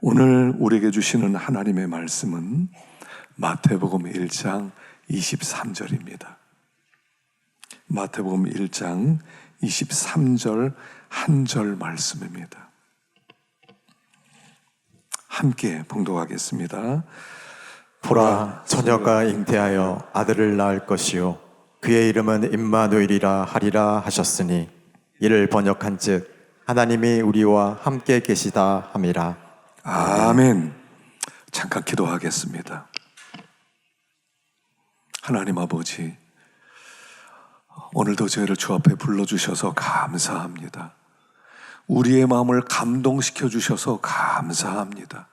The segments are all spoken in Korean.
오늘 우리에게 주시는 하나님의 말씀은 마태복음 1장 23절입니다. 마태복음 1장 23절 한 절 말씀입니다. 함께 봉독하겠습니다. 보라, 처녀가 잉태하여 아들을 낳을 것이요 그의 이름은 임마누엘이라 하리라 하셨으니 이를 번역한즉 하나님이 우리와 함께 계시다 함이라. 아멘. 잠깐 기도하겠습니다. 하나님 아버지, 오늘도 저희를 주 앞에 불러주셔서 감사합니다. 우리의 마음을 감동시켜 주셔서 감사합니다.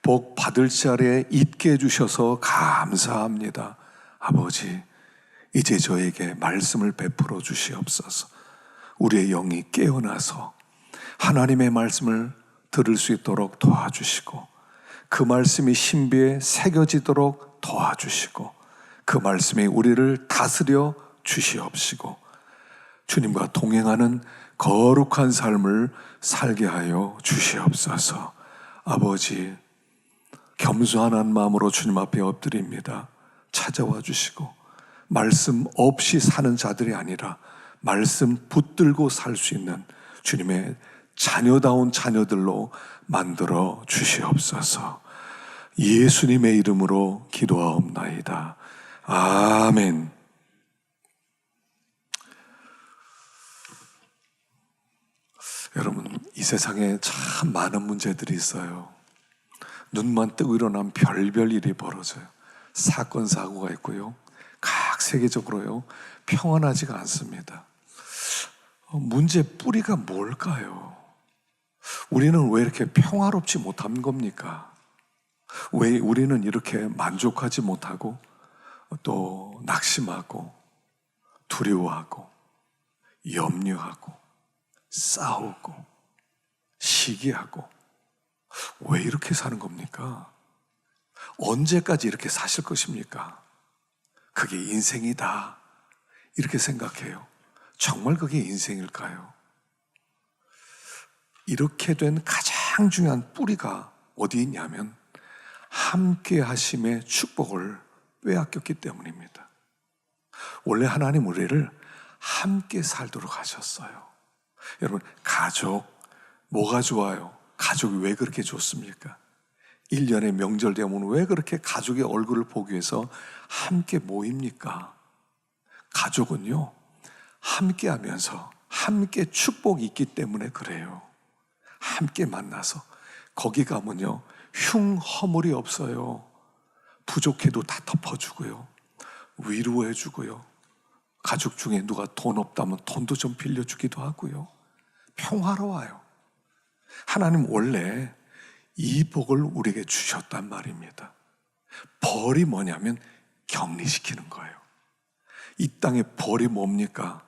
복 받을 자리에 있게 해주셔서 감사합니다. 아버지, 이제 저에게 말씀을 베풀어 주시옵소서. 우리의 영이 깨어나서 하나님의 말씀을 들을 수 있도록 도와주시고, 그 말씀이 신비에 새겨지도록 도와주시고, 그 말씀이 우리를 다스려 주시옵시고, 주님과 동행하는 거룩한 삶을 살게 하여 주시옵소서. 아버지, 겸손한 마음으로 주님 앞에 엎드립니다. 찾아와 주시고, 말씀 없이 사는 자들이 아니라 말씀 붙들고 살 수 있는 주님의 자녀다운 자녀들로 만들어 주시옵소서. 예수님의 이름으로 기도하옵나이다. 아멘. 여러분, 이 세상에 참 많은 문제들이 있어요. 눈만 뜨고 일어나면 별별 일이 벌어져요. 사건 사고가 있고요, 각 세계적으로요 평안하지가 않습니다. 문제 뿌리가 뭘까요? 우리는 왜 이렇게 평화롭지 못한 겁니까? 왜 우리는 이렇게 만족하지 못하고 또 낙심하고 두려워하고 염려하고 싸우고 시기하고 왜 이렇게 사는 겁니까? 언제까지 이렇게 사실 것입니까? 그게 인생이다 이렇게 생각해요. 정말 그게 인생일까요? 이렇게 된 가장 중요한 뿌리가 어디 있냐면 함께 하심의 축복을 빼앗겼기 때문입니다. 원래 하나님 우리를 함께 살도록 하셨어요. 여러분, 가족 뭐가 좋아요? 가족이 왜 그렇게 좋습니까? 1년의 명절 되면 왜 그렇게 가족의 얼굴을 보기 위해서 함께 모입니까? 가족은요, 함께 하면서 함께 축복이 있기 때문에 그래요. 함께 만나서 거기 가면요 흉허물이 없어요. 부족해도 다 덮어주고요, 위로해주고요, 가족 중에 누가 돈 없다면 돈도 좀 빌려주기도 하고요, 평화로워요. 하나님 원래 이 복을 우리에게 주셨단 말입니다. 벌이 뭐냐면 격리시키는 거예요. 이 땅의 벌이 뭡니까?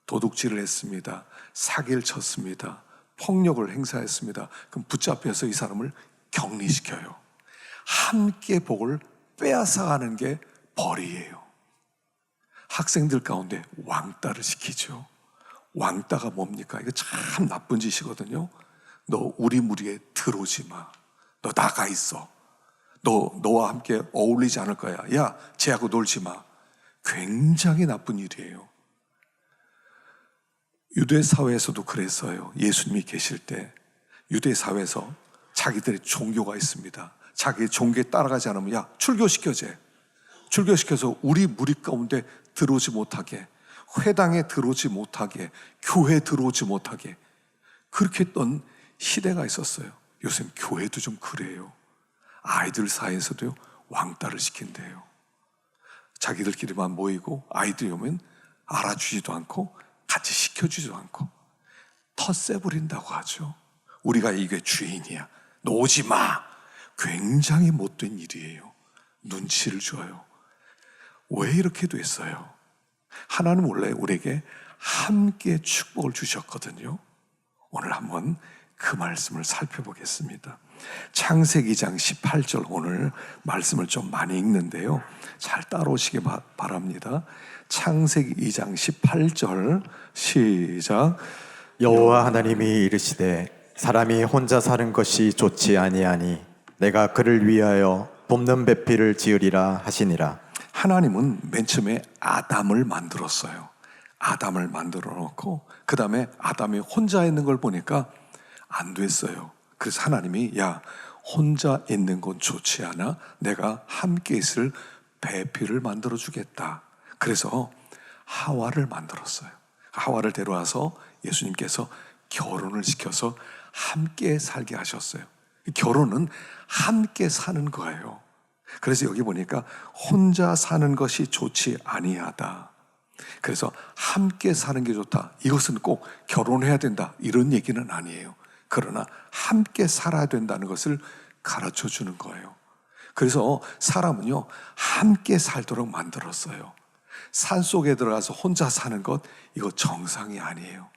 도둑질을 했습니다, 사기를 쳤습니다, 폭력을 행사했습니다. 그럼 붙잡혀서 이 사람을 격리시켜요. 함께 복을 빼앗아가는 게 벌이에요. 학생들 가운데 왕따를 시키죠. 왕따가 뭡니까? 이거 참 나쁜 짓이거든요. 너 우리 무리에 들어오지 마. 너 나가 있어. 너와 함께 어울리지 않을 거야. 야, 쟤하고 놀지 마. 굉장히 나쁜 일이에요. 유대 사회에서도 그랬어요. 예수님이 계실 때 유대 사회에서 자기들의 종교가 있습니다. 자기의 종교에 따라가지 않으면 야, 출교시켜제. 출교시켜서 우리 무리 가운데 들어오지 못하게, 회당에 들어오지 못하게, 교회에 들어오지 못하게 그렇게 했던 시대가 있었어요. 요즘 교회도 좀 그래요. 아이들 사이에서도요 왕따를 시킨대요. 자기들끼리만 모이고 아이들이 오면 알아주지도 않고 같이 시켜주지도 않고 텃세 부린다고 하죠. 우리가 이게 주인이야, 너 오지 마. 굉장히 못된 일이에요. 눈치를 줘요. 왜 이렇게 됐어요? 하나님 원래 우리에게 함께 축복을 주셨거든요. 오늘 한번 그 말씀을 살펴보겠습니다. 창세기 2장 18절, 오늘 말씀을 좀 많이 읽는데요, 잘 따라오시기 바랍니다. 창세기 2장 18절 시작. 여호와 하나님이 이르시되 사람이 혼자 사는 것이 좋지 아니하니 내가 그를 위하여 돕는 배필을 지으리라 하시니라. 하나님은 맨 처음에 아담을 만들었어요. 아담을 만들어 놓고 그 다음에 아담이 혼자 있는 걸 보니까 안 됐어요. 그래서 하나님이 야, 혼자 있는 건 좋지 않아. 내가 함께 있을 배필을 만들어 주겠다. 그래서 하와를 만들었어요. 하와를 데려와서 예수님께서 결혼을 시켜서 함께 살게 하셨어요. 결혼은 함께 사는 거예요. 그래서 여기 보니까 혼자 사는 것이 좋지 아니하다. 그래서 함께 사는 게 좋다. 이것은 꼭 결혼해야 된다. 이런 얘기는 아니에요. 그러나 함께 살아야 된다는 것을 가르쳐 주는 거예요. 그래서 사람은요, 함께 살도록 만들었어요. 산 속에 들어가서 혼자 사는 것, 이거 정상이 아니에요.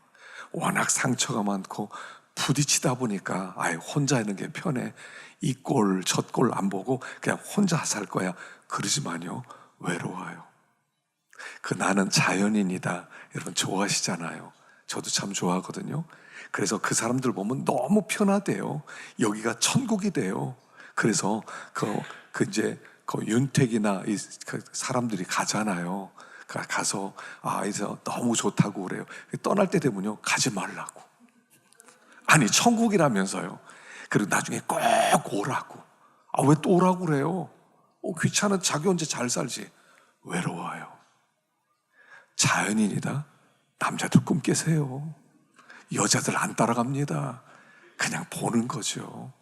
워낙 상처가 많고 부딪히다 보니까 아예 혼자 있는 게 편해. 이 꼴, 저 꼴 안 보고 그냥 혼자 살 거야. 그러지만요, 외로워요. 그 나는 자연인이다. 여러분 좋아하시잖아요. 저도 참 좋아하거든요. 그래서 그 사람들 보면 너무 편하대요. 여기가 천국이 돼요. 그래서 이제 윤택이나 그 사람들이 가잖아요. 가서 이제 너무 좋다고 그래요. 떠날 때 되면요, 가지 말라고. 아니 천국이라면서요. 그리고 나중에 꼭 오라고. 왜 또 오라고 그래요? 귀찮아. 자기 혼자 잘 살지. 외로워요. 자연인이다. 남자들 꿈 깨세요. 여자들 안 따라갑니다. 그냥 보는 거죠.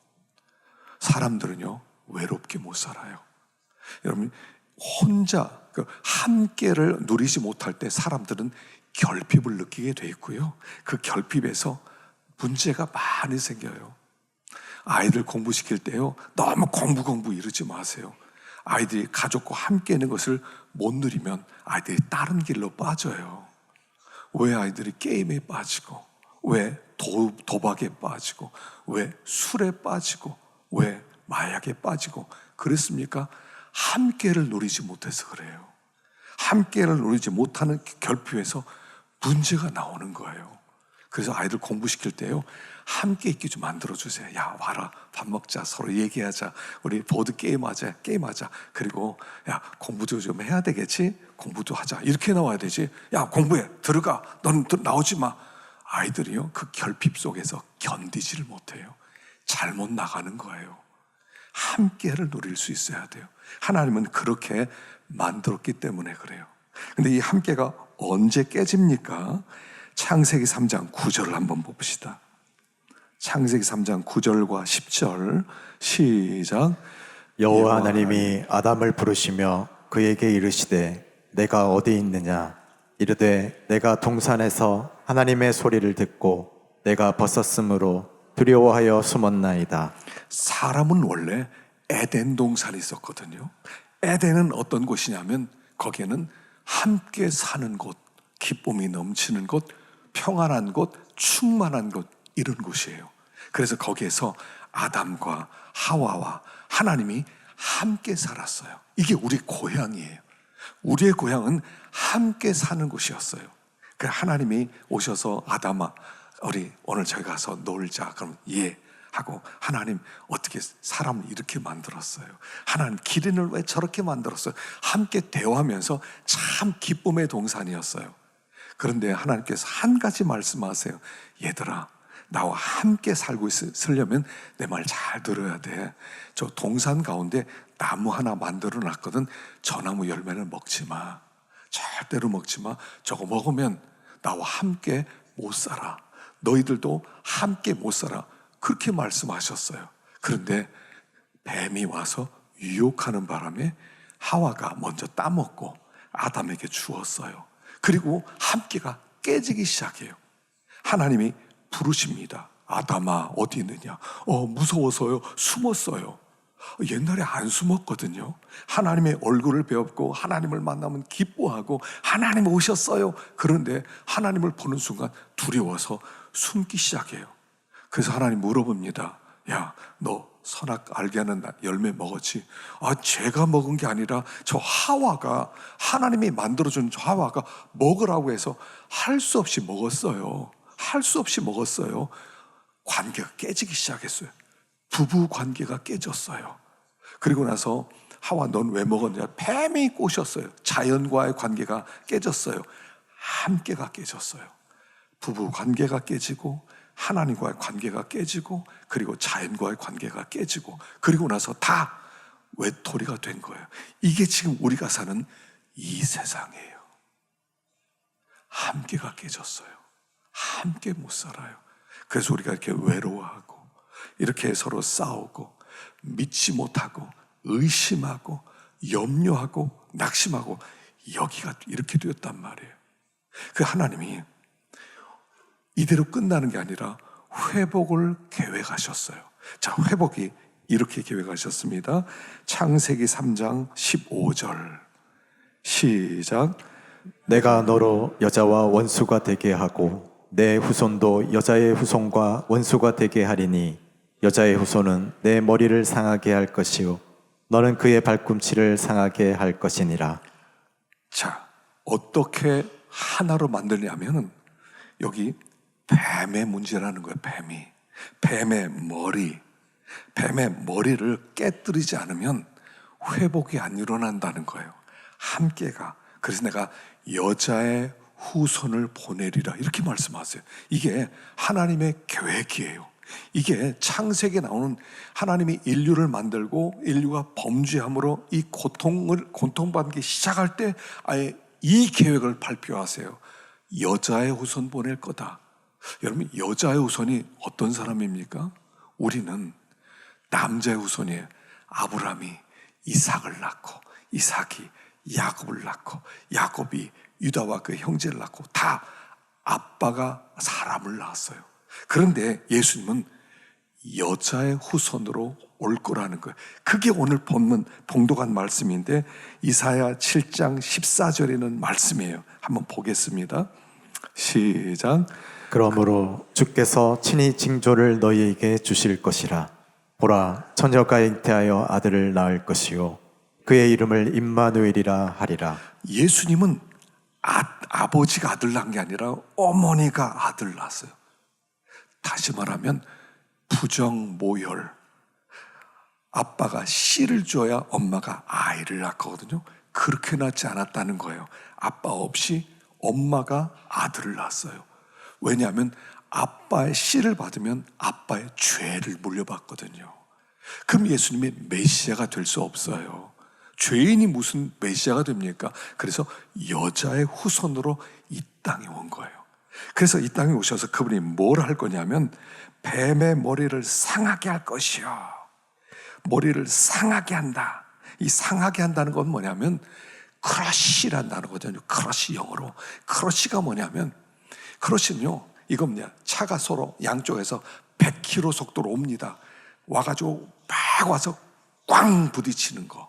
사람들은요, 외롭게 못 살아요. 여러분, 혼자 함께를 누리지 못할 때 사람들은 결핍을 느끼게 돼 있고요. 그 결핍에서 문제가 많이 생겨요. 아이들 공부시킬 때요, 너무 공부 이러지 마세요. 아이들이 가족과 함께 있는 것을 못 누리면 아이들이 다른 길로 빠져요. 왜 아이들이 게임에 빠지고, 왜 도박에 빠지고, 왜 술에 빠지고, 왜 마약에 빠지고 그랬습니까? 함께를 누리지 못해서 그래요. 함께를 누리지 못하는 결핍에서 문제가 나오는 거예요. 그래서 아이들 공부시킬 때요, 함께 있게 좀 만들어주세요. 야, 와라, 밥 먹자, 서로 얘기하자, 우리 보드 게임하자. 그리고 야, 공부도 좀 해야 되겠지? 공부도 하자. 이렇게 나와야 되지. 야, 공부해, 들어가. 넌 나오지 마. 아이들이요, 그 결핍 속에서 견디지를 못해요. 잘못 나가는 거예요. 함께를 누릴 수 있어야 돼요. 하나님은 그렇게 만들었기 때문에 그래요. 근데 이 함께가 언제 깨집니까? 창세기 3장 9절을 한번 봅시다. 창세기 3장 9절과 10절 시작. 여호와 하나님이 아담을 부르시며 그에게 이르시되 내가 어디 있느냐? 이르되 내가 동산에서 하나님의 소리를 듣고 내가 벗었으므로 두려워하여 숨었나이다. 사람은 원래 에덴 동산이 있었거든요. 에덴은 어떤 곳이냐면 거기에는 함께 사는 곳, 기쁨이 넘치는 곳, 평안한 곳, 충만한 곳, 이런 곳이에요. 그래서 거기에서 아담과 하와와 하나님이 함께 살았어요. 이게 우리 고향이에요. 우리의 고향은 함께 사는 곳이었어요. 그래서 하나님이 오셔서 아담아, 우리 오늘 저기 가서 놀자. 그럼 예 하고, 하나님 어떻게 사람을 이렇게 만들었어요? 하나님 기린을 왜 저렇게 만들었어요? 함께 대화하면서 참 기쁨의 동산이었어요. 그런데 하나님께서 한 가지 말씀하세요. 얘들아, 나와 함께 살고 있으려면 내 말 잘 들어야 돼. 저 동산 가운데 나무 하나 만들어 놨거든. 저 나무 열매는 먹지 마. 절대로 먹지 마. 저거 먹으면 나와 함께 못 살아. 너희들도 함께 못 살아. 그렇게 말씀하셨어요. 그런데 뱀이 와서 유혹하는 바람에 하와가 먼저 따먹고 아담에게 주었어요. 그리고 함께가 깨지기 시작해요. 하나님이 부르십니다. 아담아, 어디 있느냐? 무서워서요, 숨었어요. 옛날에 안 숨었거든요. 하나님의 얼굴을 배웠고 하나님을 만나면 기뻐하고 하나님 오셨어요. 그런데 하나님을 보는 순간 두려워서 숨기 시작해요. 그래서 하나님 물어봅니다. 야, 너 선악 알게 하는 열매 먹었지? 제가 먹은 게 아니라 저 하와가, 하나님이 만들어준 저 하와가 먹으라고 해서 할 수 없이 먹었어요. 할 수 없이 먹었어요. 관계가 깨지기 시작했어요. 부부 관계가 깨졌어요. 그리고 나서 하와 넌 왜 먹었냐? 뱀이 꼬셨어요. 자연과의 관계가 깨졌어요. 함께가 깨졌어요. 부부 관계가 깨지고 하나님과의 관계가 깨지고 그리고 자연과의 관계가 깨지고 그리고 나서 다 외톨이가 된 거예요. 이게 지금 우리가 사는 이 세상이에요. 함께가 깨졌어요. 함께 못 살아요. 그래서 우리가 이렇게 외로워하고 이렇게 서로 싸우고 믿지 못하고 의심하고 염려하고 낙심하고 여기가 이렇게 되었단 말이에요. 그 하나님이 이대로 끝나는 게 아니라 회복을 계획하셨어요. 자, 회복이 이렇게 계획하셨습니다. 창세기 3장 15절 시작. 내가 너로 여자와 원수가 되게 하고 내 후손도 여자의 후손과 원수가 되게 하리니 여자의 후손은 내 머리를 상하게 할 것이요 너는 그의 발꿈치를 상하게 할 것이니라. 자, 어떻게 하나로 만드냐면은 여기 뱀의 문제라는 거예요. 뱀의 머리를 깨뜨리지 않으면 회복이 안 일어난다는 거예요. 함께가. 그래서 내가 여자의 후손을 보내리라 이렇게 말씀하세요. 이게 하나님의 계획이에요. 이게 창세기에 나오는 하나님이 인류를 만들고 인류가 범죄함으로 이 고통받기 시작할 때 아예 이 계획을 발표하세요. 여자의 후손 보낼 거다. 여러분, 여자의 후손이 어떤 사람입니까? 우리는 남자의 후손이에요. 아브라함이 이삭을 낳고 이삭이 야곱을 낳고 야곱이 유다와 그 형제를 낳고 다 아빠가 사람을 낳았어요. 그런데 예수님은 여자의 후손으로 올 거라는 거예요. 그게 오늘 본문 봉독한 말씀인데 이사야 7장 14절에는 말씀이에요. 한번 보겠습니다. 시작. 그러므로 주께서 친히 징조를 너희에게 주실 것이라. 보라, 처녀가 잉태하여 아들을 낳을 것이요 그의 이름을 임마누엘이라 하리라. 예수님은 아버지가 아들 낳은 게 아니라 어머니가 아들 낳았어요. 다시 말하면 부정모혈. 아빠가 씨를 줘야 엄마가 아이를 낳거든요. 그렇게 낳지 않았다는 거예요. 아빠 없이 엄마가 아들을 낳았어요. 왜냐하면 아빠의 씨를 받으면 아빠의 죄를 물려받거든요. 그럼 예수님이 메시아가 될 수 없어요. 죄인이 무슨 메시아가 됩니까? 그래서 여자의 후손으로 이 땅에 온 거예요. 그래서 이 땅에 오셔서 그분이 뭘 할 거냐면 뱀의 머리를 상하게 할 것이요. 머리를 상하게 한다. 이 상하게 한다는 건 뭐냐면 크러쉬란 단어거든요. 크러쉬 영어로. 크러쉬가 뭐냐면 크러쉬는요. 이건 뭐냐. 차가 서로 양쪽에서 100km 속도로 옵니다. 와가지고 막 와서 꽝 부딪히는 거.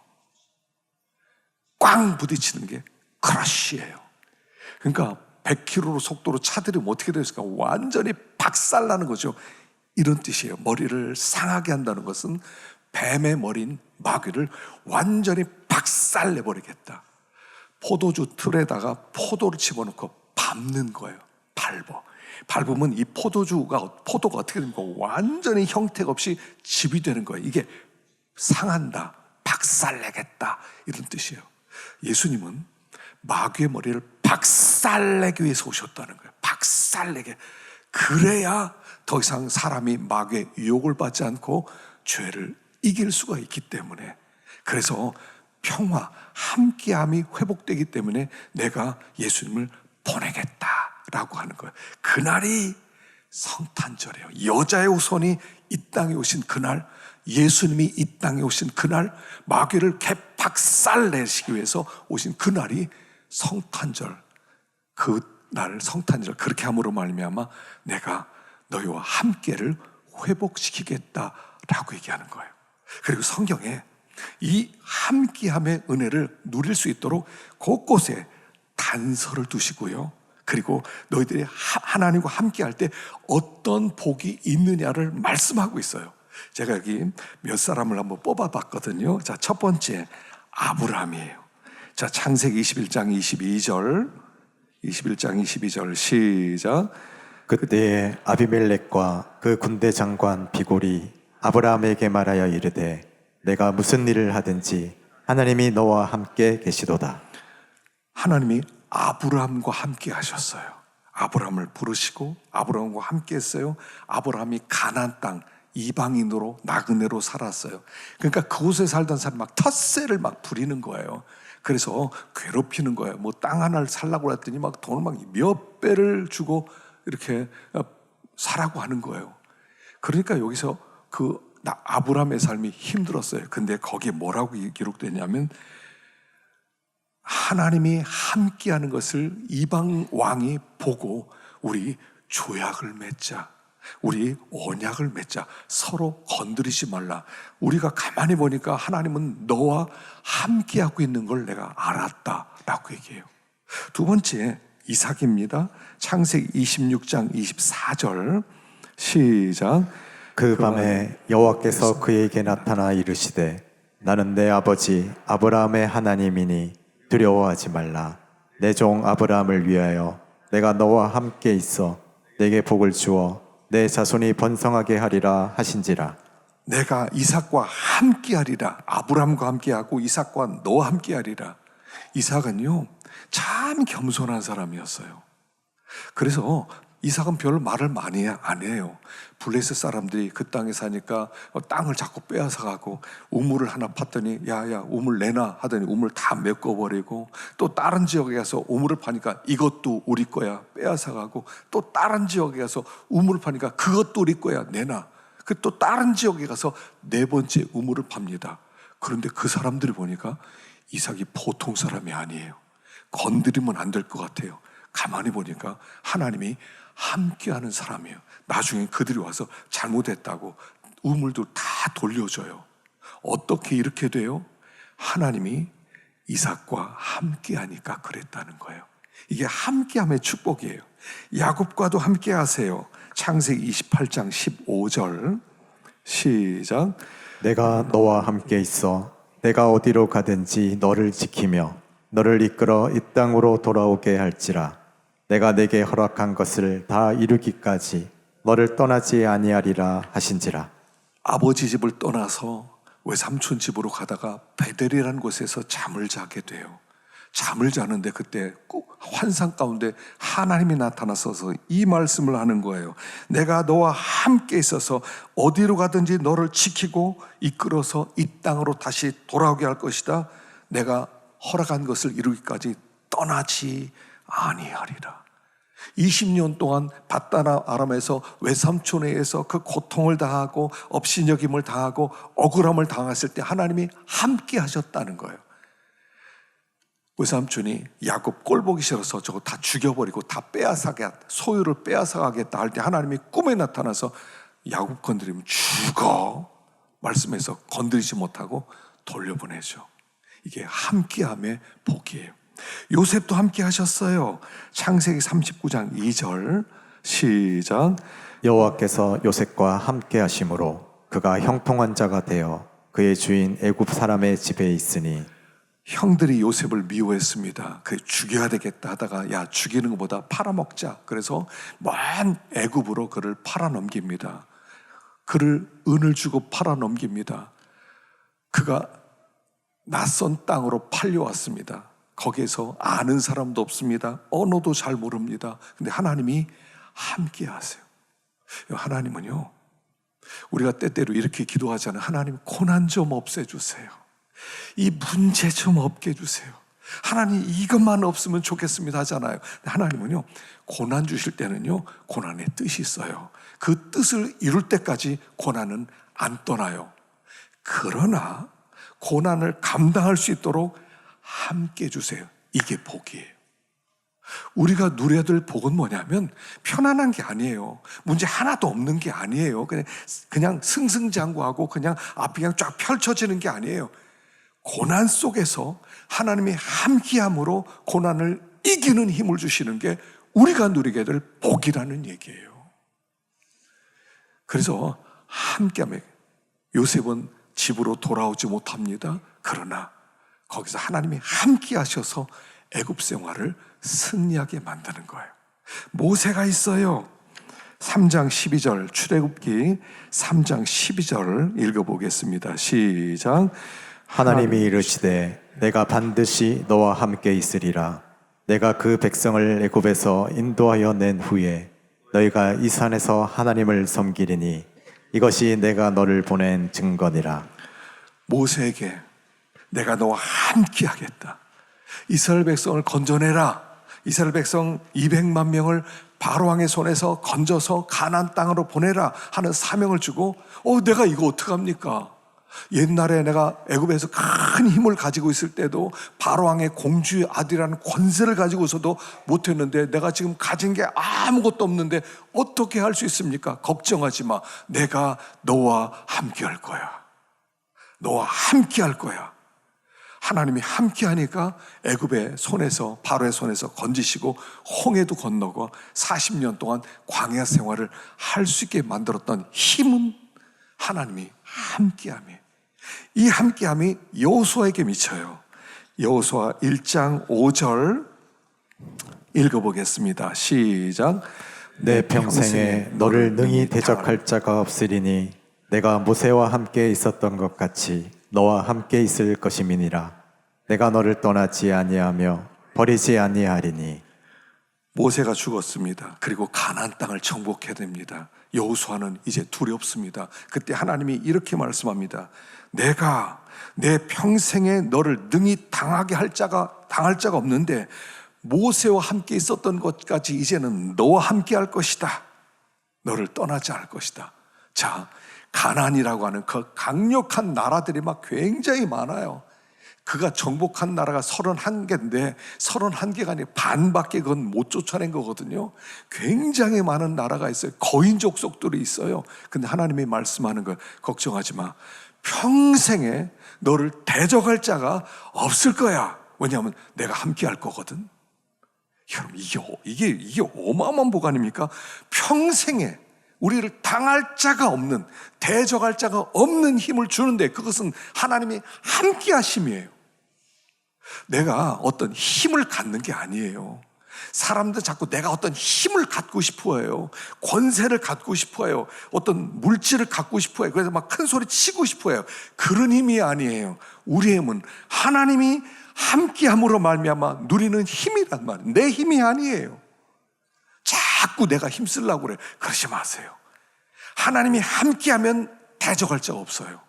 꽝 부딪히는 게 크러쉬예요. 그러니까 100km 속도로 차들이 어떻게 됐을까? 완전히 박살나는 거죠. 이런 뜻이에요. 머리를 상하게 한다는 것은 뱀의 머리인 마귀를 완전히 박살내버리겠다. 포도주 틀에다가 포도를 집어넣고 밟는 거예요. 밟으면 이 포도가 어떻게 됩니까? 완전히 형태가 없이 집이 되는 거예요. 이게 상한다, 박살내겠다 이런 뜻이에요. 예수님은 마귀의 머리를 박살내기 위해서 오셨다는 거예요. 박살내게. 그래야 더 이상 사람이 마귀의 유혹을 받지 않고 죄를 이길 수가 있기 때문에. 그래서 평화, 함께함이 회복되기 때문에 내가 예수님을 보내겠다라고 하는 거예요. 그날이 성탄절이에요. 여자의 후손이 이 땅에 오신 그날, 예수님이 이 땅에 오신 그날, 마귀를 박살내시기 위해서 오신 그날이 성탄절. 그날 성탄절 그렇게 함으로 말미암아 내가 너희와 함께를 회복시키겠다라고 얘기하는 거예요. 그리고 성경에 이 함께함의 은혜를 누릴 수 있도록 곳곳에 단서를 두시고요. 그리고 너희들이 하나님과 함께할 때 어떤 복이 있느냐를 말씀하고 있어요. 제가 여기 몇 사람을 한번 뽑아봤거든요. 자, 첫 번째 아브라함이에요. 자, 창세기 21장 22절 시작. 그때에 아비멜렉과 그 군대 장관 비골이 아브라함에게 말하여 이르되 내가 무슨 일을 하든지 하나님이 너와 함께 계시도다. 하나님이 아브라함과 함께 하셨어요. 아브라함을 부르시고 아브라함과 함께 했어요. 아브라함이 가나안 땅 이방인으로 나그네로 살았어요. 그러니까 그곳에 살던 사람이 막 텃세를 막 부리는 거예요. 그래서 괴롭히는 거예요. 뭐 땅 하나를 살라고 했더니 막 돈을 막 몇 배를 주고 이렇게 사라고 하는 거예요. 그러니까 여기서 아브라함의 삶이 힘들었어요. 근데 거기에 뭐라고 기록되냐면 하나님이 함께하는 것을 이방 왕이 보고 우리 조약을 맺자, 우리 언약을 맺자, 서로 건드리지 말라. 우리가 가만히 보니까 하나님은 너와 함께하고 있는 걸 내가 알았다라고 얘기해요. 두 번째 이삭입니다. 창세기 26장 24절 시작. 그 밤에 여호와께서 그에게 나타나 이르시되 나는 내 아버지 아브라함의 하나님이니 두려워하지 말라. 내 종 아브라함을 위하여 내가 너와 함께 있어 내게 복을 주어 내 자손이 번성하게 하리라 하신지라. 내가 이삭과 함께하리라. 아브라함과 함께하고 이삭과 너와 함께하리라. 이삭은요 참 겸손한 사람이었어요. 그래서 이삭은 별로 말을 많이 안 해요. 블레셋 사람들이 그 땅에 사니까 땅을 자꾸 빼앗아가고 우물을 하나 팠더니 야야 우물 내놔 하더니 우물 다 메꿔버리고, 또 다른 지역에 가서 우물을 파니까 이것도 우리 거야 빼앗아가고, 또 다른 지역에 가서 우물을 파니까 그것도 우리 거야 내놔. 그 또 다른 지역에 가서 네 번째 우물을 팝니다. 그런데 그 사람들이 보니까 이삭이 보통 사람이 아니에요. 건드리면 안 될 것 같아요. 가만히 보니까 하나님이 함께하는 사람이에요. 나중에 그들이 와서 잘못했다고 우물도 다 돌려줘요. 어떻게 이렇게 돼요? 하나님이 이삭과 함께하니까 그랬다는 거예요. 이게 함께함의 축복이에요. 야곱과도 함께하세요. 창세기 28장 15절 시작. 내가 너와 함께 있어 내가 어디로 가든지 너를 지키며 너를 이끌어 이 땅으로 돌아오게 할지라. 내가 내게 허락한 것을 다 이루기까지 너를 떠나지 아니하리라 하신지라. 아버지 집을 떠나서 외삼촌 집으로 가다가 베델이라는 곳에서 잠을 자게 돼요. 잠을 자는데 그때 꼭 환상 가운데 하나님이 나타나셔서 이 말씀을 하는 거예요. 내가 너와 함께 있어서 어디로 가든지 너를 지키고 이끌어서 이 땅으로 다시 돌아오게 할 것이다. 내가 허락한 것을 이루기까지 떠나지 아니하리라. 20년 동안 밧다나 아람에서 외삼촌에 의해서 그 고통을 당하고 업신여김을 당하고 억울함을 당했을 때 하나님이 함께 하셨다는 거예요. 외삼촌이 야곱 꼴 보기 싫어서 저거 다 죽여버리고 다 소유를 빼앗아가겠다 할 때 하나님이 꿈에 나타나서 야곱 건드리면 죽어 말씀해서 건드리지 못하고 돌려보내죠. 이게 함께함의 복이에요. 요셉도 함께 하셨어요. 창세기 39장 2절 시작. 여호와께서 요셉과 함께 하심으로 그가 형통한 자가 되어 그의 주인 애굽 사람의 집에 있으니. 형들이 요셉을 미워했습니다. 그 죽여야 되겠다 하다가 야 죽이는 것보다 팔아먹자. 그래서 먼 애굽으로 그를 팔아넘깁니다. 그를 은을 주고 팔아넘깁니다. 그가 낯선 땅으로 팔려왔습니다. 거기에서 아는 사람도 없습니다. 언어도 잘 모릅니다. 근데 하나님이 함께 하세요. 하나님은요, 우리가 때때로 이렇게 기도하잖아요. 하나님 고난 좀 없애주세요. 이 문제 좀 없게 해주세요. 하나님 이것만 없으면 좋겠습니다 하잖아요. 근데 하나님은요, 고난 주실 때는요, 고난의 뜻이 있어요. 그 뜻을 이룰 때까지 고난은 안 떠나요. 그러나 고난을 감당할 수 있도록 함께 해주세요. 이게 복이에요. 우리가 누려야 될 복은 뭐냐면 편안한 게 아니에요. 문제 하나도 없는 게 아니에요. 그냥 승승장구하고 그냥 앞이 그냥 쫙 펼쳐지는 게 아니에요. 고난 속에서 하나님이 함께함으로 고난을 이기는 힘을 주시는 게 우리가 누리게 될 복이라는 얘기예요. 그래서 함께함에 요셉은 집으로 돌아오지 못합니다. 그러나 거기서 하나님이 함께 하셔서 애굽 생활을 승리하게 만드는 거예요. 모세가 있어요. 3장 12절, 출애굽기 3장 12절 읽어보겠습니다. 시작. 하나님이 이르시되 내가 반드시 너와 함께 있으리라. 내가 그 백성을 애굽에서 인도하여 낸 후에 너희가 이 산에서 하나님을 섬기리니 이것이 내가 너를 보낸 증거니라. 모세에게 내가 너와 함께 하겠다. 이스라엘 백성을 건져내라. 이스라엘 백성 200만 명을 바로왕의 손에서 건져서 가나안 땅으로 보내라 하는 사명을 주고 내가 이거 어떡합니까? 옛날에 내가 애굽에서 큰 힘을 가지고 있을 때도 바로왕의 공주의 아들이라는 권세를 가지고서도 못했는데 내가 지금 가진 게 아무것도 없는데 어떻게 할 수 있습니까? 걱정하지 마. 내가 너와 함께 할 거야. 너와 함께 할 거야. 하나님이 함께 하니까 애굽의 손에서, 바로의 손에서 건지시고 홍해도 건너고 40년 동안 광야 생활을 할 수 있게 만들었던 힘은 하나님이 함께함이, 이 함께함이 여호수아에게 미쳐요. 여호수아 1장 5절 읽어보겠습니다. 시작. 내 평생에 너를 능히 대적할 자가 없으리니 내가 모세와 함께 있었던 것 같이 너와 함께 있을 것임이니라. 내가 너를 떠나지 아니하며 버리지 아니하리니. 모세가 죽었습니다. 그리고 가나안 땅을 정복해야 됩니다. 여호수아는 이제 두렵습니다. 그때 하나님이 이렇게 말씀합니다. 내가 내 평생에 너를 능히 당할 자가 없는데 모세와 함께 있었던 것까지 이제는 너와 함께 할 것이다. 너를 떠나지 않을 것이다. 자, 가나안이라고 하는 그 강력한 나라들이 막 굉장히 많아요. 그가 정복한 나라가 31개인데 31개가 아니라 반밖에 그건 못 쫓아낸 거거든요. 굉장히 많은 나라가 있어요. 거인 족속들이 있어요. 근데 하나님이 말씀하는 걸 걱정하지 마. 평생에 너를 대적할 자가 없을 거야. 왜냐하면 내가 함께 할 거거든. 여러분, 이게 어마어마한 복 아닙니까? 평생에 우리를 당할 자가 없는, 대적할 자가 없는 힘을 주는데 그것은 하나님이 함께 하심이에요. 내가 어떤 힘을 갖는 게 아니에요. 사람들 자꾸 내가 어떤 힘을 갖고 싶어 해요. 권세를 갖고 싶어 해요. 어떤 물질을 갖고 싶어 해요. 그래서 막 큰 소리 치고 싶어 해요. 그런 힘이 아니에요. 우리의 힘은 하나님이 함께함으로 말미암아 누리는 힘이란 말이에요. 내 힘이 아니에요. 자꾸 내가 힘쓰려고 그래. 그러지 마세요. 하나님이 함께하면 대적할 자가 없어요.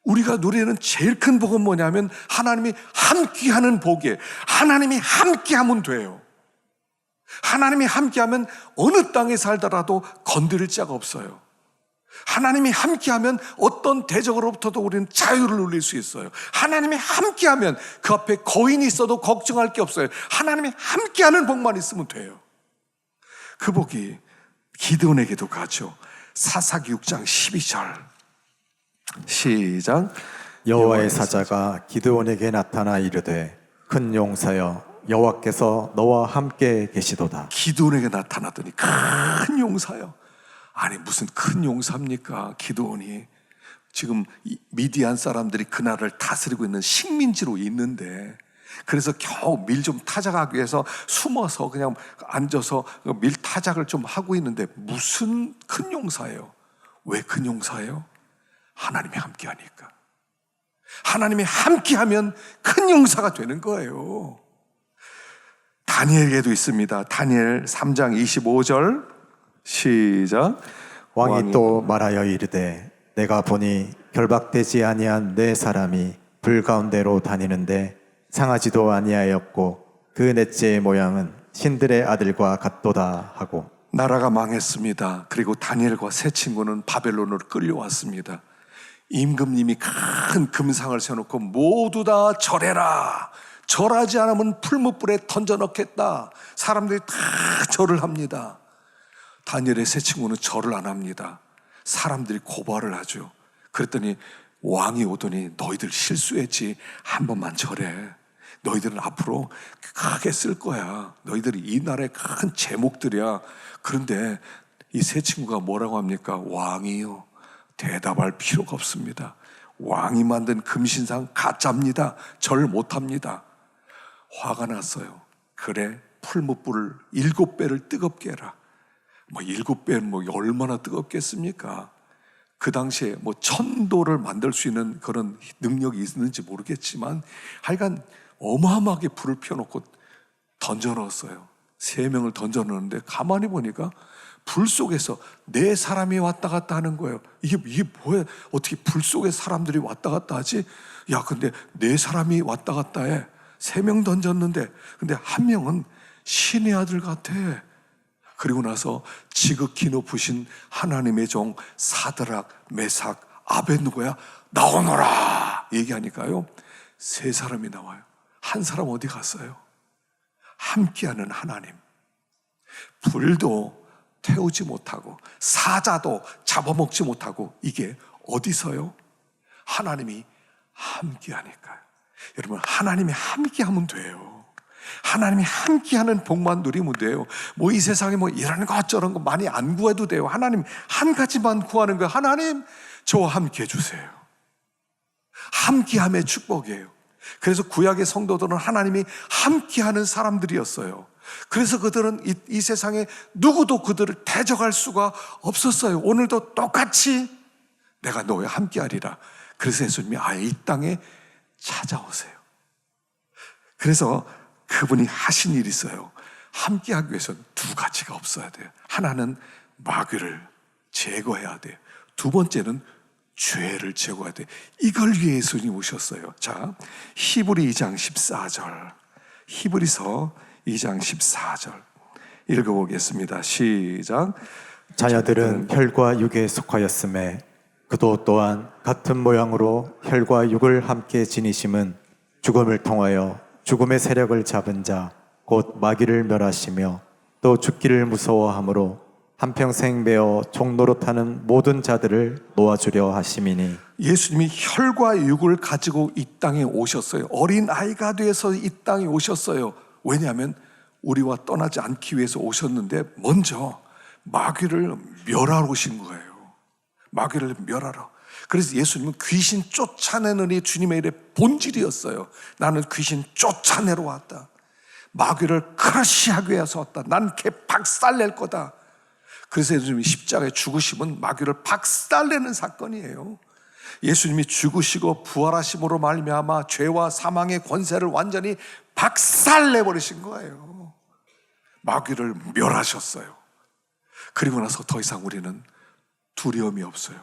우리가 누리는 제일 큰 복은 뭐냐면 하나님이 함께하는 복이에요. 하나님이 함께하면 돼요. 하나님이 함께하면 어느 땅에 살더라도 건드릴 자가 없어요. 하나님이 함께하면 어떤 대적으로부터도 우리는 자유를 누릴 수 있어요. 하나님이 함께하면 그 앞에 거인이 있어도 걱정할 게 없어요. 하나님이 함께하는 복만 있으면 돼요. 그 복이 기드온에게도 가죠. 사사기 6장 12절 시작. 여호와의 사자가 기드온에게 나타나 이르되 큰 용사여 여호와께서 너와 함께 계시도다. 기드온에게 나타나더니 큰 용사요. 아니 무슨 큰 용사입니까? 기드온이 지금 미디안 사람들이 그 나라를 다스리고 있는 식민지로 있는데, 그래서 겨우 밀 좀 타작하기 위해서 숨어서 그냥 앉아서 밀 타작을 좀 하고 있는데 무슨 큰 용사예요? 왜 큰 용사예요? 하나님이 함께 하니까. 하나님이 함께 하면 큰 용사가 되는 거예요. 다니엘에게도 있습니다. 다니엘 3장 25절 시작. 왕이 또 말하여 이르되 내가 보니 결박되지 아니한 네 사람이 불 가운데로 다니는데 상하지도 아니하였고 그 넷째의 모양은 신들의 아들과 같도다 하고. 나라가 망했습니다. 그리고 다니엘과 세 친구는 바벨론으로 끌려왔습니다. 임금님이 큰 금상을 세워놓고 모두 다 절해라. 절하지 않으면 풀무불에 던져 넣겠다. 사람들이 다 절을 합니다. 다니엘의 세 친구는 절을 안 합니다. 사람들이 고발을 하죠. 그랬더니 왕이 오더니 너희들 실수했지, 한 번만 절해. 너희들은 앞으로 크게 쓸 거야. 너희들이 이 나라의 큰 제목들이야. 그런데 이 세 친구가 뭐라고 합니까? 왕이요, 대답할 필요가 없습니다. 왕이 만든 금신상 가짜입니다. 절 못합니다. 화가 났어요. 그래, 풀무불을 7배를 뜨겁게 해라. 뭐 7배 뭐 얼마나 뜨겁겠습니까? 그 당시에 뭐 1000도를 만들 수 있는 그런 능력이 있는지 모르겠지만 하여간 어마어마하게 불을 펴놓고 던져 넣었어요. 3명을 던져 넣었는데 가만히 보니까 불 속에서 4사람이 왔다 갔다 하는 거예요. 이게 뭐야? 어떻게 불 속에 사람들이 왔다 갔다 하지? 야, 근데 4사람이 왔다 갔다 해. 3명 던졌는데, 근데 한 명은 신의 아들 같아. 그리고 나서 지극히 높으신 하나님의 종 사드락, 메삭, 아벳느고야 나오너라 얘기하니까요, 3사람이 나와요. 한 사람 어디 갔어요? 함께하는 하나님. 불도 태우지 못하고 사자도 잡아먹지 못하고 이게 어디서요? 하나님이 함께하니까요. 여러분, 하나님이 함께하면 돼요. 하나님이 함께하는 복만 누리면 돼요. 뭐 이 세상에 뭐 이런 것 저런 거 많이 안 구해도 돼요. 하나님 한 가지만 구하는 거예요. 하나님, 저와 함께 해주세요. 함께함의 축복이에요. 그래서 구약의 성도들은 하나님이 함께하는 사람들이었어요. 그래서 그들은 이 세상에 누구도 그들을 대적할 수가 없었어요. 오늘도 똑같이 내가 너와 함께하리라. 그래서 예수님이 아예 이 땅에 찾아오세요. 그래서 그분이 하신 일이 있어요. 함께하기 위해서는 2가지가 없어야 돼요. 하나는 마귀를 제거해야 돼요. 2번째는 죄를 제거해야 돼요. 이걸 위해 예수님이 오셨어요. 자, 히브리 2장 14절. 히브리서 2장 14절 읽어보겠습니다. 시작. 자녀들은 혈과 육에 속하였음에 그도 또한 같은 모양으로 혈과 육을 함께 지니심은 죽음을 통하여 죽음의 세력을 잡은 자 곧 마귀를 멸하시며 또 죽기를 무서워함으로 한평생 매어 종노릇하는 모든 자들을 놓아주려 하심이니. 예수님이 혈과 육을 가지고 이 땅에 오셨어요. 어린 아이가 돼서 이 땅에 오셨어요. 왜냐하면 우리와 떠나지 않기 위해서 오셨는데 먼저 마귀를 멸하러 오신 거예요. 마귀를 멸하러. 그래서 예수님은 귀신 쫓아내는 이 주님의 일의 본질이었어요. 나는 귀신 쫓아내러 왔다. 마귀를 크러쉬하기 위해서 왔다. 난 걔 박살낼 거다. 그래서 예수님이 십자가에 죽으심은 마귀를 박살내는 사건이에요. 예수님이 죽으시고 부활하심으로 말미암아 죄와 사망의 권세를 완전히 박살내버리신 거예요. 마귀를 멸하셨어요. 그리고 나서 더 이상 우리는 두려움이 없어요.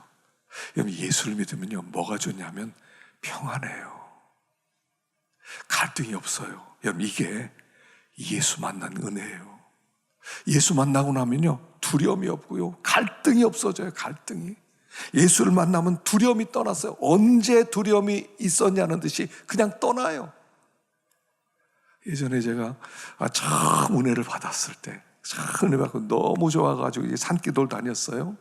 여러분, 예수를 믿으면요, 뭐가 좋냐면 평안해요. 갈등이 없어요. 여러분, 이게 예수 만난 은혜예요. 예수 만나고 나면요, 두려움이 없고요, 갈등이 없어져요. 갈등이. 예수를 만나면 두려움이 떠났어요. 언제 두려움이 있었냐는 듯이 그냥 떠나요. 예전에 제가 참 은혜를 받았을 때, 참 은혜 받고 너무 좋아가지고 이제 산기도를 다녔어요.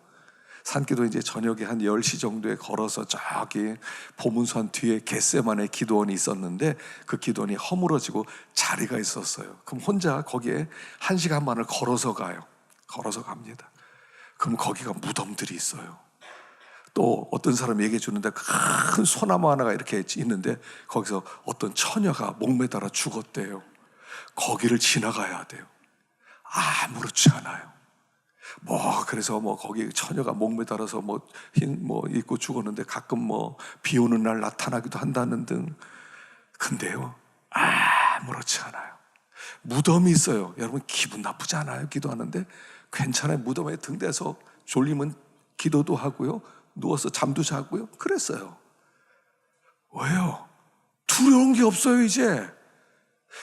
산기도 이제 저녁에 한 10시 정도에 걸어서 저기 보문산 뒤에 겟세마네 기도원이 있었는데 그 기도원이 허물어지고 자리가 있었어요. 그럼 혼자 거기에 1시간 반을 걸어서 가요. 걸어서 갑니다. 그럼 거기가 무덤들이 있어요. 또 어떤 사람이 얘기해 주는데 큰 소나무 하나가 이렇게 있는데 거기서 어떤 처녀가 목매달아 죽었대요. 거기를 지나가야 돼요. 아무렇지 않아요. 그래서 거기 처녀가 목매달아서 흰 입고 죽었는데 가끔 비 오는 날 나타나기도 한다는 등. 근데요, 아무렇지 않아요. 무덤이 있어요. 여러분, 기분 나쁘지 않아요? 기도하는데 괜찮아요. 무덤에 등대서 졸리면 기도도 하고요, 누워서 잠도 자고요. 그랬어요. 왜요? 두려운 게 없어요, 이제.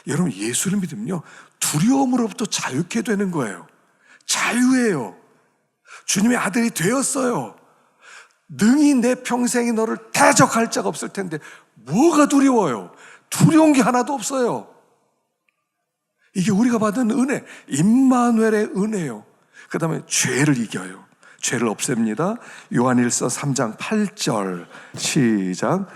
여러분, 예수를 믿으면요, 두려움으로부터 자유케 되는 거예요. 자유예요. 주님의 아들이 되었어요. 능히 내 평생에 너를 대적할 자가 없을 텐데 뭐가 두려워요? 두려운 게 하나도 없어요. 이게 우리가 받은 은혜, 임마누엘의 은혜예요. 그 다음에 죄를 이겨요. 죄를 없앱니다. 요한일서 3장 8절 시작.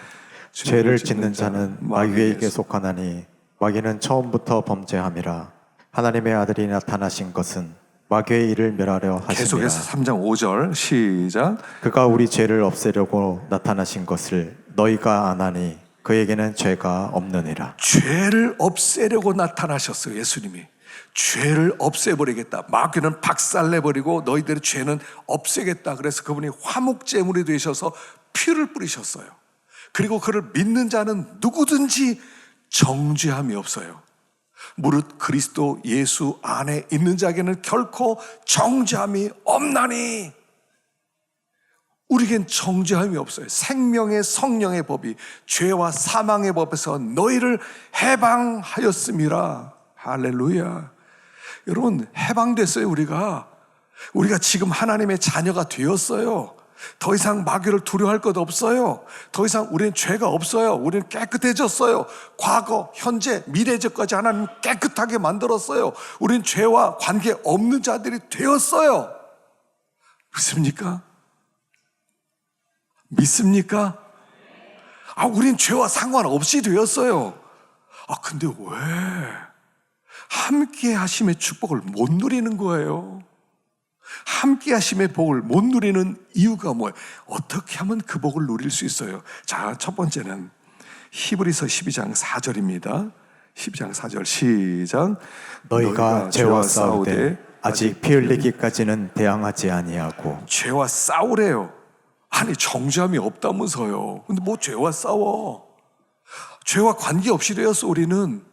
죄를 짓는 자는 마귀에게 속하나니 마귀는 처음부터 범죄함이라. 하나님의 아들이 나타나신 것은 마귀의 일을 멸하려 하심이라. 계속해서 3장 5절 시작. 그가 우리 죄를 없애려고 나타나신 것을 너희가 아나니 그에게는 죄가 없느니라. 죄를 없애려고 나타나셨어요, 예수님이. 죄를 없애버리겠다. 마귀는 박살내버리고 너희들의 죄는 없애겠다. 그래서 그분이 화목제물이 되셔서 피를 뿌리셨어요. 그리고 그를 믿는 자는 누구든지 정죄함이 없어요. 무릇 그리스도 예수 안에 있는 자에게는 결코 정죄함이 없나니. 우리에겐 정죄함이 없어요. 생명의 성령의 법이 죄와 사망의 법에서 너희를 해방하였음이라. 할렐루야. 여러분, 해방됐어요. 우리가 지금 하나님의 자녀가 되었어요. 더 이상 마귀를 두려워할 것 없어요. 더 이상 우리는 죄가 없어요. 우리는 깨끗해졌어요. 과거, 현재, 미래적까지 하나님 깨끗하게 만들었어요. 우리는 죄와 관계 없는 자들이 되었어요. 믿습니까? 믿습니까? 우린 죄와 상관없이 되었어요. 근데 왜 함께 하심의 축복을 못 누리는 거예요? 함께 하심의 복을 못 누리는 이유가 뭐예요? 어떻게 하면 그 복을 누릴 수 있어요? 자, 첫 번째는 히브리서 12장 4절입니다. 12장 4절 시작. 너희가 죄와 싸우되 아직 피 흘리기까지는 대항하지 아니하고. 죄와 싸우래요. 아니, 정죄함이 없다면서요. 근데 뭐 죄와 싸워? 죄와 관계없이 되었어. 우리는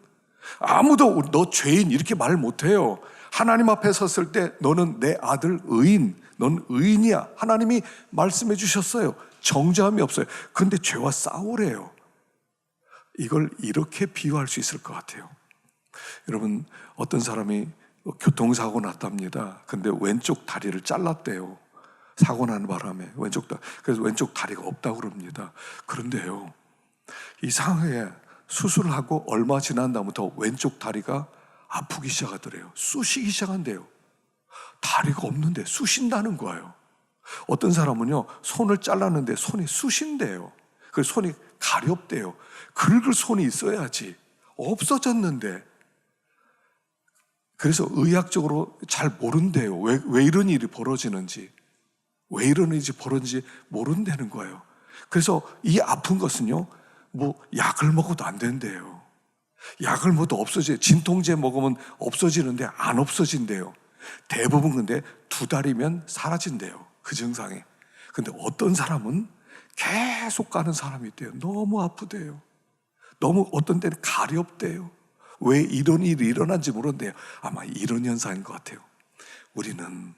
아무도 너 죄인 이렇게 말 못해요. 하나님 앞에 섰을 때 너는 내 아들 의인, 넌 의인이야. 하나님이 말씀해 주셨어요. 정죄함이 없어요. 근데 죄와 싸우래요. 이걸 이렇게 비유할 수 있을 것 같아요. 여러분, 어떤 사람이 교통사고 났답니다. 근데 왼쪽 다리를 잘랐대요. 사고 나는 바람에 그래서 왼쪽 다리가 없다고 그럽니다. 그런데요, 이상하게 수술을 하고 얼마 지난 다음부터 왼쪽 다리가 아프기 시작하더래요. 쑤시기 시작한대요. 다리가 없는데 쑤신다는 거예요. 어떤 사람은요, 손을 잘랐는데 손이 쑤신대요. 그래서 손이 가렵대요. 긁을 손이 있어야지. 없어졌는데. 그래서 의학적으로 잘 모른대요. 왜 이런 일이 벌어지는지. 왜 이런 일이 벌어지는지 모른다는 거예요. 그래서 이 아픈 것은요, 뭐 약을 먹어도 안 된대요. 약을 먹어도 없어져요. 진통제 먹으면 없어지는데 안 없어진대요. 대부분 근데 2달이면 사라진대요. 그 증상이. 근데 어떤 사람은 계속 가는 사람이 있대요. 너무 아프대요. 너무 어떤 때는 가렵대요. 왜 이런 일이 일어난지 모르는데요. 아마 이런 현상인 것 같아요. 우리는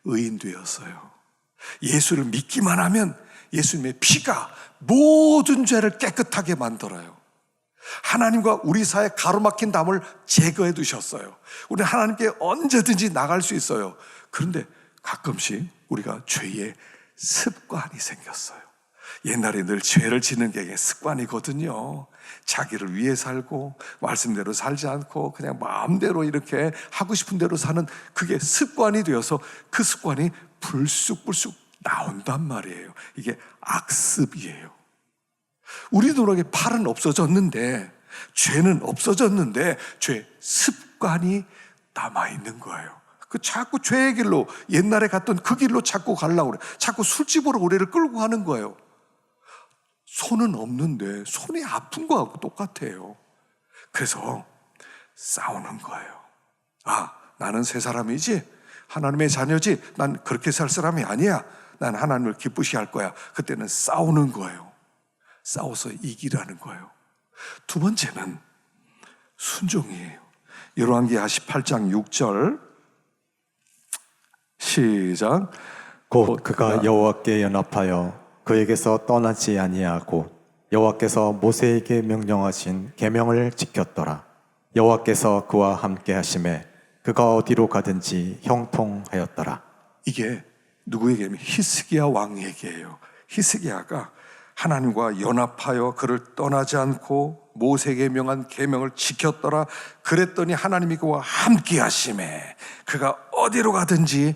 의인 되었어요. 예수를 믿기만 하면 예수님의 피가 모든 죄를 깨끗하게 만들어요. 하나님과 우리 사이에 가로막힌 담을 제거해 두셨어요. 우리는 하나님께 언제든지 나갈 수 있어요. 그런데 가끔씩 우리가 죄의 습관이 생겼어요. 옛날에 늘 죄를 짓는 게 습관이거든요. 자기를 위해 살고 말씀대로 살지 않고 그냥 마음대로 이렇게 하고 싶은 대로 사는 그게 습관이 되어서 그 습관이 불쑥불쑥 나온단 말이에요. 이게 악습이에요. 우리 노력에 팔은 없어졌는데, 죄는 없어졌는데 죄 습관이 남아있는 거예요. 자꾸 죄의 길로, 옛날에 갔던 그 길로 자꾸 가려고 그래. 자꾸 술집으로 우리를 끌고 가는 거예요. 손은 없는데 손이 아픈 거하고 똑같아요. 그래서 싸우는 거예요. 나는 새 사람이지, 하나님의 자녀지, 난 그렇게 살 사람이 아니야, 난 하나님을 기쁘시게 할 거야. 그때는 싸우는 거예요. 싸워서 이기라는 거예요. 두 번째는 순종이에요. 열왕기하 18장 6절 시작. 곧 그가 여호와께 연합하여 그에게서 떠나지 아니하고 여호와께서 모세에게 명령하신 계명을 지켰더라. 여호와께서 그와 함께 하심에 그가 어디로 가든지 형통하였더라. 이게 누구에게냐면 히스기야 왕에게예요. 히스기야가 하나님과 연합하여 그를 떠나지 않고 모세에게 명한 계명을 지켰더라. 그랬더니 하나님이 그와 함께 하심에 그가 어디로 가든지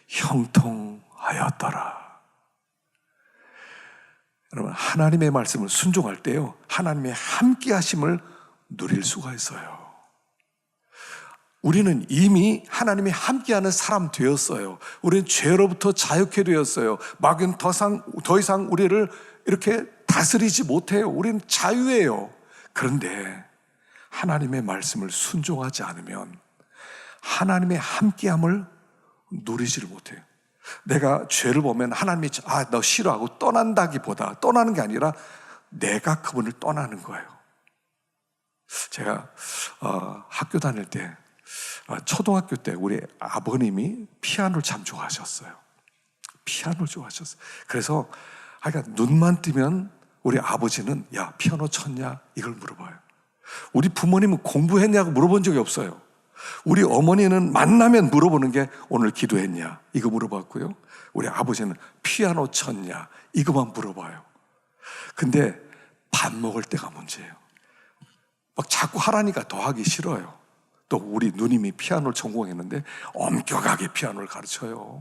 형통하였더라. 여러분, 하나님의 말씀을 순종할 때요, 하나님의 함께 하심을 누릴 수가 있어요. 우리는 이미 하나님이 함께하는 사람 되었어요. 우리는 죄로부터 자유케 되었어요. 마귀는 더 이상 우리를 이렇게 다스리지 못해요. 우리는 자유예요. 그런데 하나님의 말씀을 순종하지 않으면 하나님의 함께함을 누리지를 못해요. 내가 죄를 보면 하나님이 너 싫어하고 떠난다기보다, 떠나는 게 아니라 내가 그분을 떠나는 거예요. 제가 학교 다닐 때, 초등학교 때 우리 아버님이 피아노를 참 좋아하셨어요. 피아노를 좋아하셨어요. 그래서 눈만 뜨면 우리 아버지는 야, 피아노 쳤냐? 이걸 물어봐요. 우리 부모님은 공부했냐고 물어본 적이 없어요. 우리 어머니는 만나면 물어보는 게 오늘 기도했냐? 이거 물어봤고요. 우리 아버지는 피아노 쳤냐? 이거만 물어봐요. 근데 밥 먹을 때가 문제예요. 막 자꾸 하라니까 더 하기 싫어요. 또 우리 누님이 피아노를 전공했는데 엄격하게 피아노를 가르쳐요.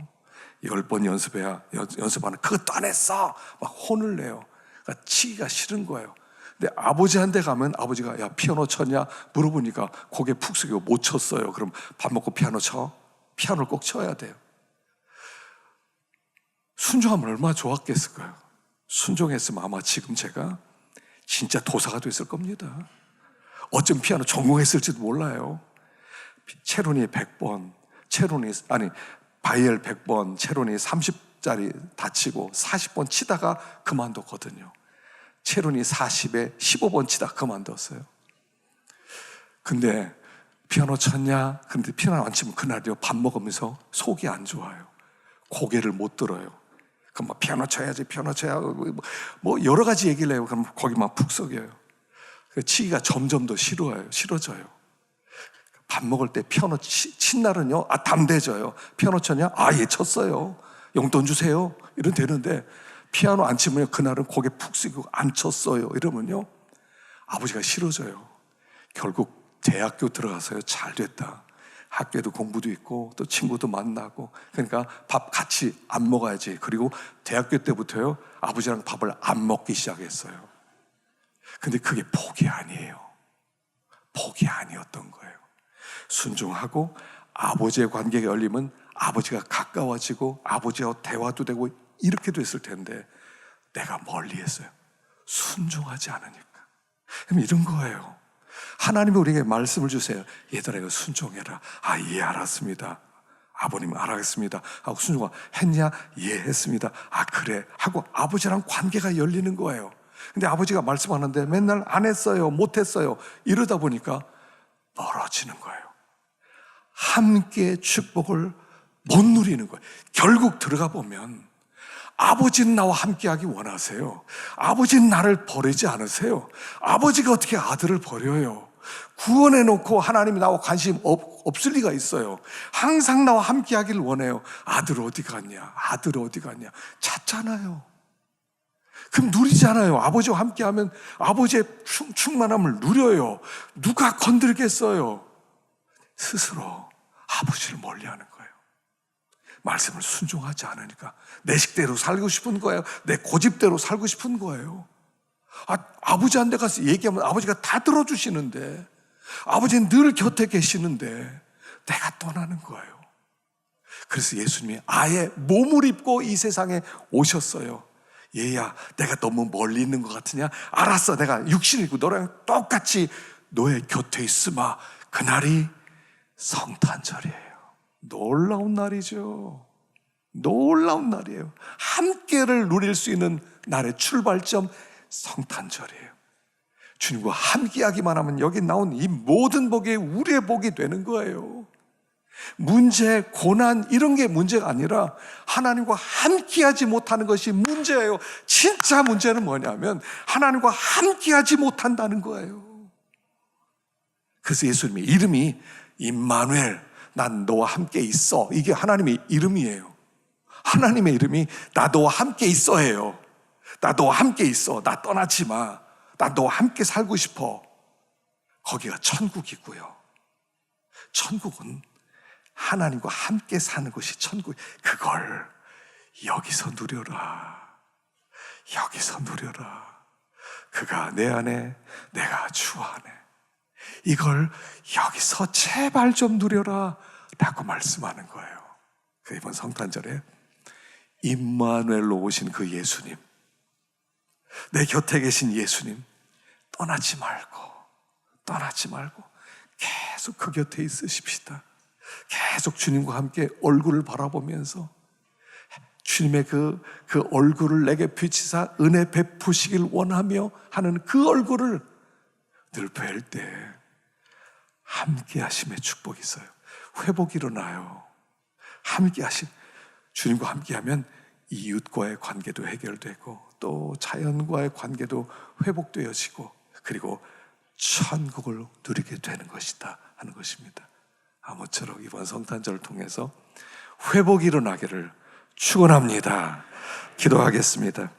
10번 연습하는 그것도 안 했어! 막 혼을 내요. 그러니까 치기가 싫은 거예요. 근데 아버지한테 가면 아버지가 야, 피아노 쳤냐? 물어보니까 고개 푹 숙이고 못 쳤어요. 그럼 밥 먹고 피아노 쳐? 피아노를 꼭 쳐야 돼요. 순종하면 얼마나 좋았겠을까요? 순종했으면 아마 지금 제가 진짜 도사가 됐을 겁니다. 어쩜 피아노 전공했을지도 몰라요. 체로니 100번, 바이엘 100번, 체로니 30짜리 다치고 40번 치다가 그만뒀거든요. 체로니 40에 15번 치다 그만뒀어요. 근데 피아노 쳤냐? 근데 피아노 안 치면 그날요 밥 먹으면서 속이 안 좋아요. 고개를 못 들어요. 그럼 막 피아노 쳐야지, 피아노 쳐야 뭐 여러 가지 얘기를 해요. 그럼 거기만 푹 썩여요. 치기가 점점 더 싫어져요. 밥 먹을 때 피아노 친 날은요, 담대져요. 피아노 쳤냐? 예, 쳤어요. 용돈 주세요. 이러면 되는데, 피아노 안 치면 그날은 고개 푹 숙이고 안 쳤어요. 이러면요, 아버지가 싫어져요. 결국 대학교 들어가서요, 잘 됐다. 학교에도 공부도 있고, 또 친구도 만나고, 그러니까 밥 같이 안 먹어야지. 그리고 대학교 때부터요, 아버지랑 밥을 안 먹기 시작했어요. 근데 그게 복이 아니에요. 복이 아니었던 거예요. 순종하고 아버지의 관계가 열리면 아버지가 가까워지고 아버지와 대화도 되고 이렇게 됐을 텐데 내가 멀리 했어요. 순종하지 않으니까. 그럼 이런 거예요. 하나님이 우리에게 말씀을 주세요. 얘들아 이거 순종해라. 예, 알았습니다. 아버님 알았습니다 하고 순종했냐? 예, 했습니다. 그래 하고 아버지랑 관계가 열리는 거예요. 근데 아버지가 말씀하는데 맨날 안 했어요, 못 했어요 이러다 보니까 멀어지는 거예요. 함께 축복을 못 누리는 거예요. 결국 들어가 보면 아버지는 나와 함께하기 원하세요. 아버지는 나를 버리지 않으세요. 아버지가 어떻게 아들을 버려요? 구원해놓고 하나님이 나와 관심 없을 리가 있어요. 항상 나와 함께하기를 원해요. 아들 어디 갔냐? 아들 어디 갔냐? 찾잖아요. 그럼 누리잖아요. 아버지와 함께하면 아버지의 충만함을 누려요. 누가 건들겠어요? 스스로 아버지를 멀리하는 거예요. 말씀을 순종하지 않으니까 내 식대로 살고 싶은 거예요. 내 고집대로 살고 싶은 거예요. 아버지한테 가서 얘기하면 아버지가 다 들어주시는데, 아버지는 늘 곁에 계시는데 내가 떠나는 거예요. 그래서 예수님이 아예 몸을 입고 이 세상에 오셨어요. 얘야, 내가 너무 멀리 있는 것 같으냐? 알았어, 내가 육신을 입고 너랑 똑같이 너의 곁에 있으마. 그날이 성탄절이에요. 놀라운 날이죠. 놀라운 날이에요. 함께를 누릴 수 있는 날의 출발점, 성탄절이에요. 주님과 함께하기만 하면 여기 나온 이 모든 복이 우리의 복이 되는 거예요. 문제, 고난 이런 게 문제가 아니라 하나님과 함께하지 못하는 것이 문제예요. 진짜 문제는 뭐냐면 하나님과 함께하지 못한다는 거예요. 그래서 예수님의 이름이 임마누엘, 난 너와 함께 있어. 이게 하나님의 이름이에요. 하나님의 이름이 나 너와 함께 있어예요. 나 너와 함께 있어. 나 떠나지 마. 나 너와 함께 살고 싶어. 거기가 천국이고요. 천국은 하나님과 함께 사는 것이 천국. 그걸 여기서 누려라. 여기서 누려라. 그가 내 안에, 내가 주 안에. 이걸 여기서 제발 좀 누려라 라고 말씀하는 거예요. 이번 성탄절에 임마누엘로 오신 그 예수님, 내 곁에 계신 예수님, 떠나지 말고 계속 그 곁에 있으십시다. 계속 주님과 함께 얼굴을 바라보면서 주님의 그 얼굴을 내게 비치사 은혜 베푸시길 원하며 하는 그 얼굴을 늘 뵐 때 함께 하심의 축복이 있어요. 회복이 일어나요. 함께 하심. 주님과 함께 하면 이웃과의 관계도 해결되고 또 자연과의 관계도 회복되어지고 그리고 천국을 누리게 되는 것이다 하는 것입니다. 아무쪼록 이번 성탄절을 통해서 회복이 일어나기를 축원합니다. 기도하겠습니다.